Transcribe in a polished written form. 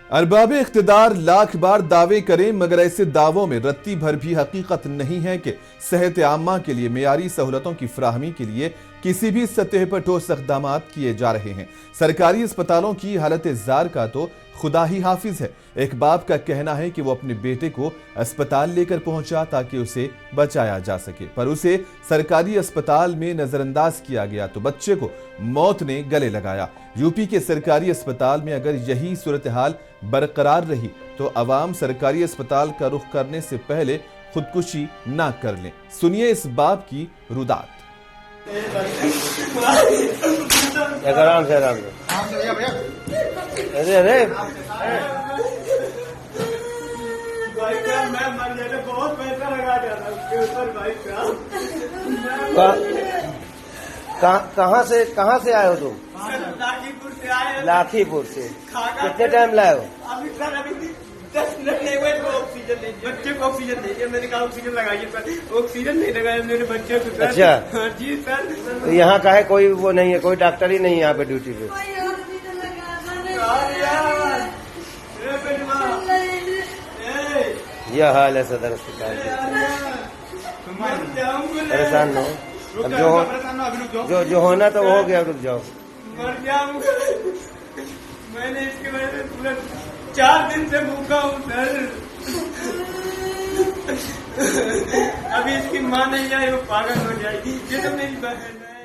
अरबाब इख्तिदार लाख बार दावे करें मगर ऐसे दावों में रत्ती भर भी हकीकत नहीं है कि सेहत आम्मा के लिए मेयारी सहूलतों की फराहमी के लिए किसी भी सतह पर ठोस इक़दाम किए जा रहे हैं। सरकारी अस्पतालों की हालत ज़ार का तो खुदा ही हाफिज है। एक बाप का कहना है कि वो अपने बेटे को अस्पताल लेकर पहुंचा ताकि उसे बचाया जा सके, पर उसे सरकारी अस्पताल में नजरअंदाज किया गया तो बच्चे को मौत ने गले लगाया। यूपी के सरकारी अस्पताल में अगर यही सूरत हाल बरकरार रही तो अवाम सरकारी अस्पताल का रुख करने से पहले खुदकुशी ना कर लें। सुनिए इस बाप की रुदात। आराम से अरे अरे मैं मर जाता, बहुत पैसा लगा दिया था उसके ऊपर भाई साहब। कहाँ से आए हो तुम? लाखीपुर से आए। लाखीपुर से कितने टाइम लाए हो? अभी सर अभी 10 मिनट नहीं हुए तो ऑक्सीजन दीजिए, बच्चे को ऑक्सीजन दीजिए। मैंने कहा ऑक्सीजन लगाइए सर, ऑक्सीजन नहीं लगाया मेरे बच्चे को। अच्छा हाँ जी सर। तो यहाँ का है कोई वो नहीं है, कोई डॉक्टर ही नहीं है यहाँ पे ड्यूटी पे? यह हाल है सदर अस्पताल परेशान न हो। अब जो होना तो हो गया, रुक जाओ। मर जाऊंगा। मैंने इसके वजह से पूरा 4 दिन से भूखा हूँ सर। अभी इसकी माँ नहीं आई, वो पागल हो जाएगी। ये तो मेरी बहन है।